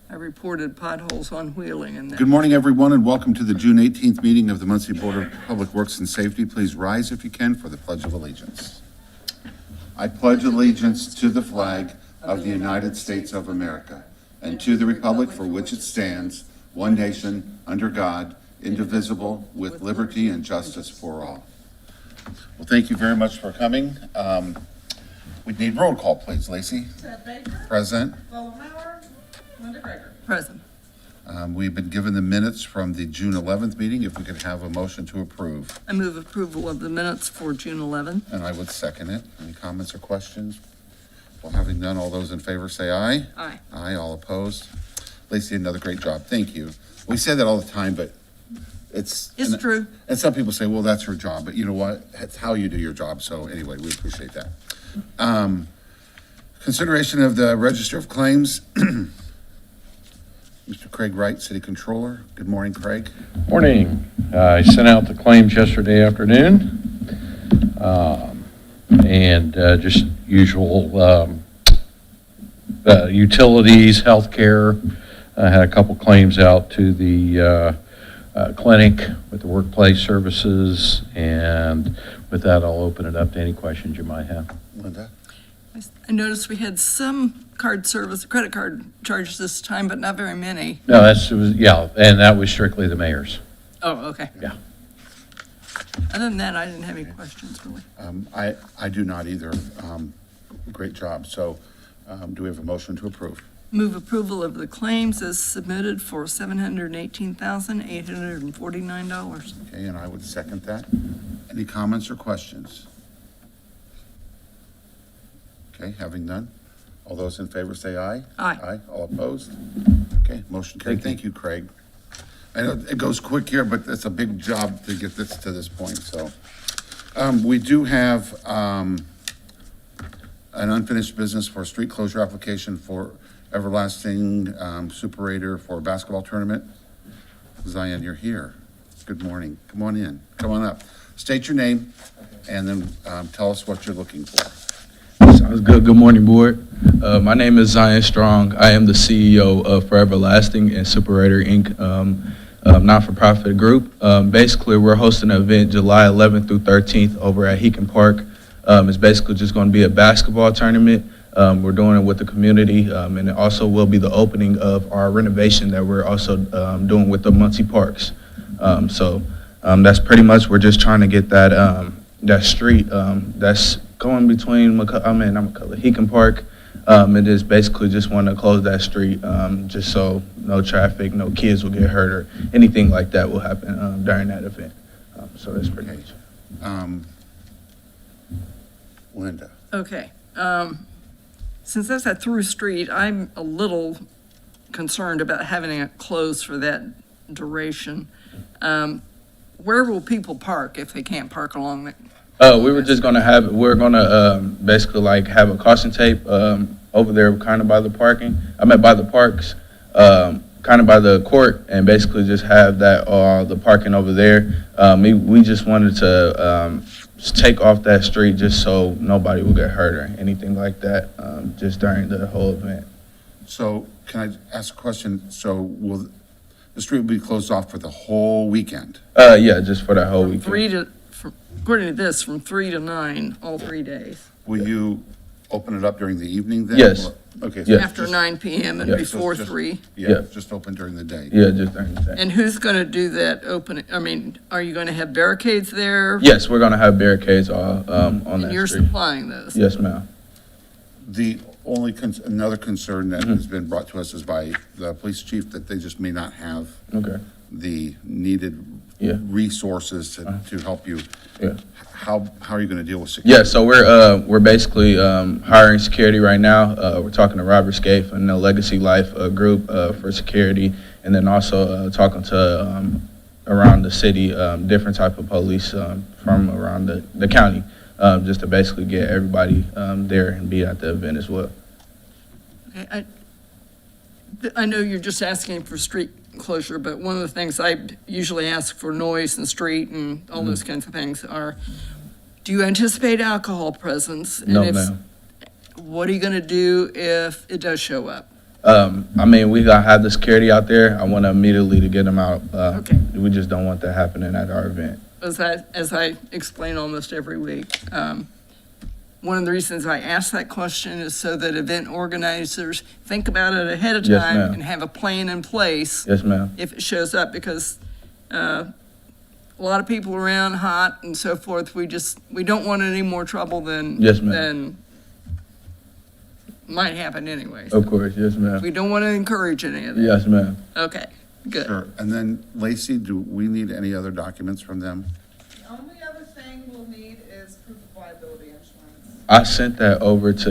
I reported potholes on Wheeling and Good morning, everyone, and welcome to the June 18th meeting of the Muncie Board of Public Works and Safety. Please rise if you can for the Pledge of Allegiance. I pledge allegiance to the flag of the United States of America and to the republic for which it stands, one nation, under God, indivisible, with liberty and justice for all. Well, thank you very much for coming. We need roll call, please. Lacey? Ted Baker. Present. Paul Mauer. Linda Greger. present. We've been given the minutes from the June 11th meeting. If we could have a motion to approve. I move approval of the minutes for June 11. And I would second it. Any comments or questions? Well, having none, all those in favor say aye. Aye. Aye, all opposed. Lacey, another great job. Thank you. We say that all the time, but it's True. And some people say, well, that's her job, but you know what? It's how you do your job. So anyway, we appreciate that. Consideration of the Register of Claims. Mr. Craig Wright, City Controller. Good morning, Craig. Morning. I sent out the claims yesterday afternoon. And just usual utilities, healthcare. I had a couple claims out to the clinic with the workplace services. And with that, I'll open it up to any questions you might have. Linda. I noticed we had some credit card charges this time, but not very many. No, and that was strictly the mayor's. Oh, okay. Yeah. Other than that, I didn't have any questions really. I do not either. Great job. So do we have a motion to approve? Move approval of the claims as submitted for $718,849. Okay, and I would second that. Any comments or questions? Okay, having none. All those in favor say aye. Aye. Aye, all opposed? Okay, motion carried. Thank you, Craig. I know it goes quick here, but it's a big job to get this to this point, so. We do have an unfinished business for a street closure application for Everlasting Superator for a basketball tournament. Zion, you're here. Good morning. Come on in. Come on up. State your name and then tell us what you're looking for. Sounds good. Good morning, board. My name is Zion Strong. I am the CEO of Forever Lasting and Superator Inc., not-for-profit group. Basically, we're hosting an event July 11th through 13th over at Heacon Park. It's basically just going to be a basketball tournament. We're doing it with the community, and it also will be the opening of our renovation that we're also doing with the Muncie Parks. So that's pretty much, we're just trying to get that that street that's going between Heacon Park. It is basically just want to close that street just so no traffic, no kids will get hurt or anything like that will happen during that event. So that's pretty much. Linda. Okay. Since that's a through street, I'm a little concerned about having it closed for that duration. Where will people park if they can't park along it? We were just gonna we're gonna basically like have a caution tape over there kind of by the parking. By the parks, kind of by the court, and basically just have that the parking over there. We just wanted to take off that street just so nobody will get hurt or anything like that just during the whole event. So can I ask a question? So will the street be closed off for the whole weekend? Yeah, just for that whole weekend. According to this, from 3 to 9, all 3 days. Will you open it up during the evening then? Yes. Okay. Yeah. After 9 p.m. and Yeah. before Just- 3. Yeah, just open during the day. Yeah, just during the day. And who's going to do that opening? I mean, are you going to have barricades there? Yes, we're gonna have barricades all on And that you're street. supplying those? Yes, ma'am. The only, another concern that has been brought to us is by the police chief that they just may not have Okay. the needed Yeah. resources to help you. Yeah. How are you going to deal with security? Yeah, so we're basically hiring security right now. We're talking to Robert Scaife and the Legacy Life group for security, and then also talking to around the city, different type of police from around the county, just to basically get everybody there and be at the event as well. Okay, I know you're just asking for street closure, but one of the things I usually ask for noise and street and all those kinds of things are, do you anticipate alcohol presence? And No, if- ma'am. What are you going to do if it does show up? I mean, we gotta have the security out there. I want to immediately to get them out. Okay. We just don't want that happening at our event. As I explain almost every week, one of the reasons I ask that question is so that event organizers think about it ahead of Yes, time ma'am. and have a plan in place Yes, ma'am. if it shows up, because a lot of people around, hot and so forth, we don't want any more trouble than Yes, ma'am. than might happen anyways. Of course, yes, ma'am. We don't want to encourage any of that. Yes, ma'am. Okay, good. Sure. And then Lacey, do we need any other documents from them? The only other thing we'll need is proof of liability insurance. I sent that over to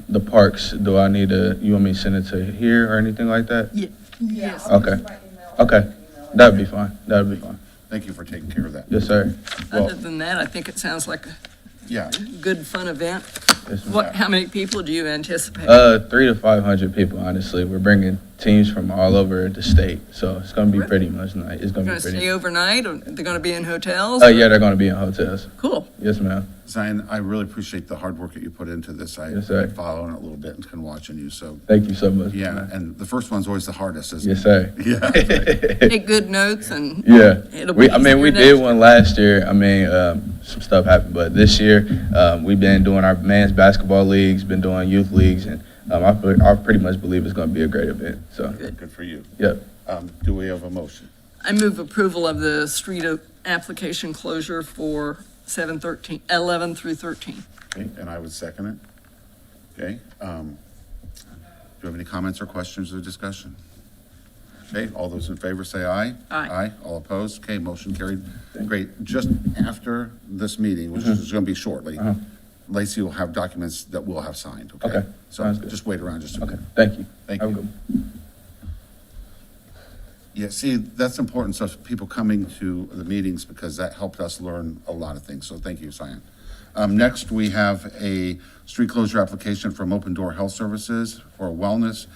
the parks. Do I need to, you want me to send it to here or anything like that? Yes. I'll Okay. give you my email. Okay. You can email it. That'd be fine. That'd be fine. Thank you for taking care of that. Yes, sir. Well, Other than that, I think it sounds like a yeah, good, fun event. Yes, ma'am. How many people do you anticipate? 300 to 500 people, honestly. We're bringing teams from all over the state, so it's gonna be pretty much nice. It's gonna Going be to pretty. stay overnight, or they're going to be in hotels? Yeah, they're gonna be in hotels. Cool. Yes, ma'am. Zion, I really appreciate the hard work that you put into this. Yes, sir. I've been following it a little bit and been watching you, so, Thank you so much. yeah, man. and the first one's always the hardest, isn't it? Yes, sir. Yeah. Take good notes and Yeah, it'll be I mean, we easier did next one last year. I mean, some stuff happened, but this year, we've been doing our men's basketball leagues, been doing youth leagues, and I pretty much believe it's gonna be a great event, so, Good for you. yep. Do we have a motion? I move approval of the street application closure for 11 through 13. Okay, and I would second it. Okay, do you have any comments or questions or discussion? Okay, all those in favor say aye. Aye. Aye, all opposed? Okay, motion carried. Great, just after this meeting, which is gonna be shortly, Uh-huh. Lacey will have documents that we'll have signed, okay? Okay, So sounds good. just wait around just a Okay, minute. thank you. Thank Have a you. good one. Yeah, see, that's important, so people coming to the meetings, because that helped us learn a lot of things, so thank you, Cyan. Next, we have a street closure application from Open Door Health Services for a wellness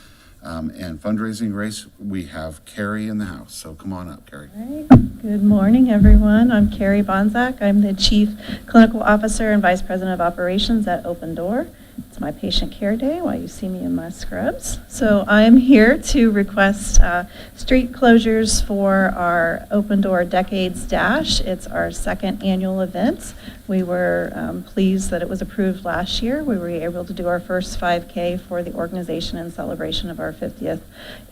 and fundraising race. We have Carrie in the house, so come on up, Carrie. All right. Good morning, everyone. I'm Carrie Bonzak. I'm the Chief Clinical Officer and Vice President of Operations at Open Door. It's my patient care day while you see me in my scrubs. So I'm here to request street closures for our Open Door Decades Dash. It's our second annual event. We were pleased that it was approved last year. We were able to do our first 5K for the organization in celebration of our 50th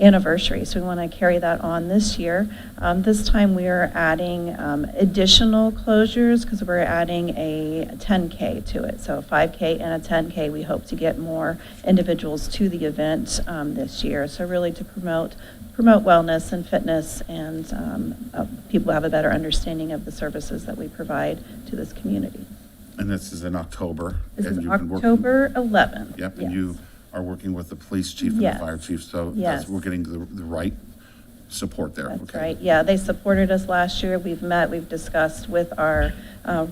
anniversary. So we want to carry that on this year. This time we are adding additional closures because we're adding a 10K to it. So a 5K and a 10K. We hope to get more individuals to the event this year. So really to promote wellness and fitness, and people have a better understanding of the services that we provide to this community. And this is in October. This and is you've been working- October 11th. Yep, and Yes. you are working with the police chief and the Yes. fire chief, so Yes. we're getting the right support there, That's okay? right. Yeah, they supported us last year. We've discussed with our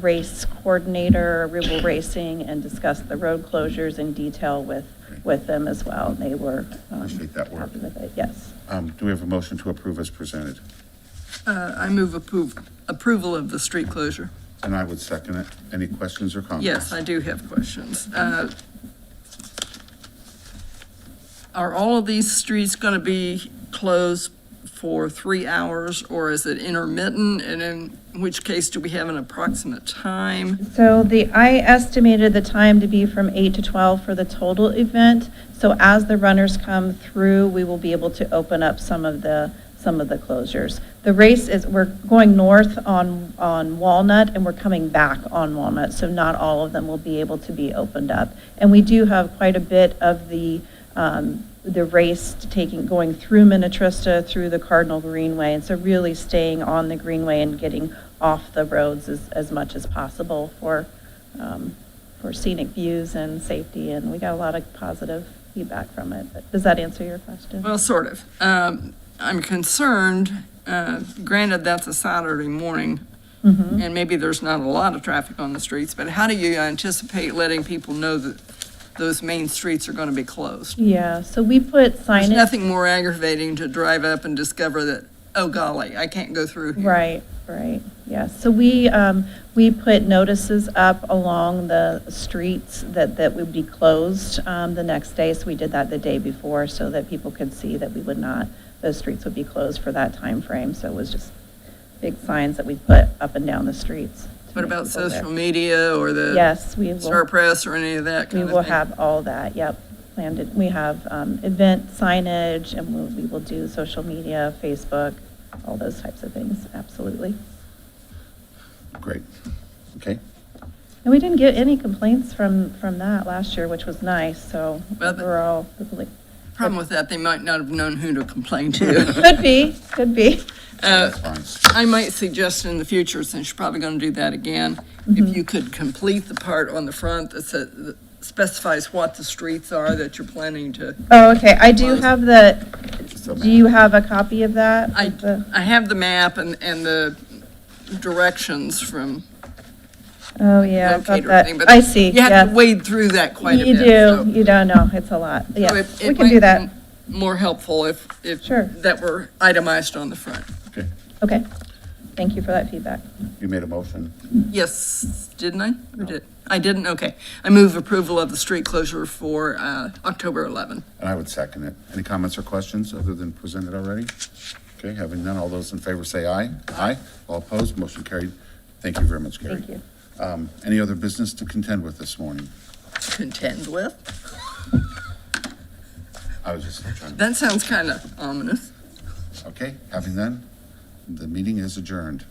race coordinator, Ribble Racing, and discussed the road closures in detail with them as well. They were Appreciate that work. happy with it, yes. Do we have a motion to approve as presented? I move approval of the street closure. And I would second it. Any questions or comments? Yes, I do have questions. Are all of these streets going to be closed for 3 hours, or is it intermittent? And in which case, do we have an approximate time? So I estimated the time to be from 8 to 12 for the total event. So as the runners come through, we will be able to open up some of the closures. The race is, we're going north on Walnut, and we're coming back on Walnut, so not all of them will be able to be opened up. And we do have quite a bit of the race going through Minnetrista, through the Cardinal Greenway, and so really staying on the Greenway and getting off the roads as much as possible for scenic views and safety, and we got a lot of positive feedback from it. But does that answer your question? Well, sort of. I'm concerned, granted, that's a Saturday morning, and maybe there's not a lot of traffic on the streets, but how do you anticipate letting people know that those main streets are going to be closed? Yeah, so we put There's signage. nothing more aggravating to drive up and discover that oh golly, I can't go through here. Right, right, yes. So we put notices up along the streets that would be closed the next day. So we did that the day before so that people could see that we would not, those streets would be closed for that time frame. So it was just big signs that we put up and down the streets. to What make about people aware. social media or the Yes, we Star will, Press or any of that we kind will of thing? have all that, yep. Planned it. We have event signage and we will do social media, Facebook, all those types of things, absolutely. Great. Okay. And we didn't get any complaints from that last year, which was nice, so Well, the- overall, really, Problem with that, they might not have known who to complain to. could be, could be. Uh, That's fine. I might suggest in the future, since you're probably going to do that again, Mm-hmm. if you could complete the part on the front that specifies what the streets are that you're planning to. Oh, okay, I do have the, Just a do you have a copy of that? I, Of the- I have the map and the directions from Oh, yeah, I've got locator that. thing, but I see, you have to yes. wade through that quite a bit. You so- do, you don't know, it's a lot, so yeah, it we might can do that. be More helpful if Sure. that were itemized on the front. Okay. Okay, thank you for that feedback. You made a motion. Yes, didn't I? Or did, I didn't, okay. I move approval of the street closure for October 11. And I would second it. Any comments or questions other than presented already? Okay, having none, all those in favor say aye. Aye. All opposed, motion carried. Thank you very much, Gary. Thank you. Any other business to contend with this morning? Contend with? I was just trying, That sounds kind of ominous. okay, having none, the meeting is adjourned.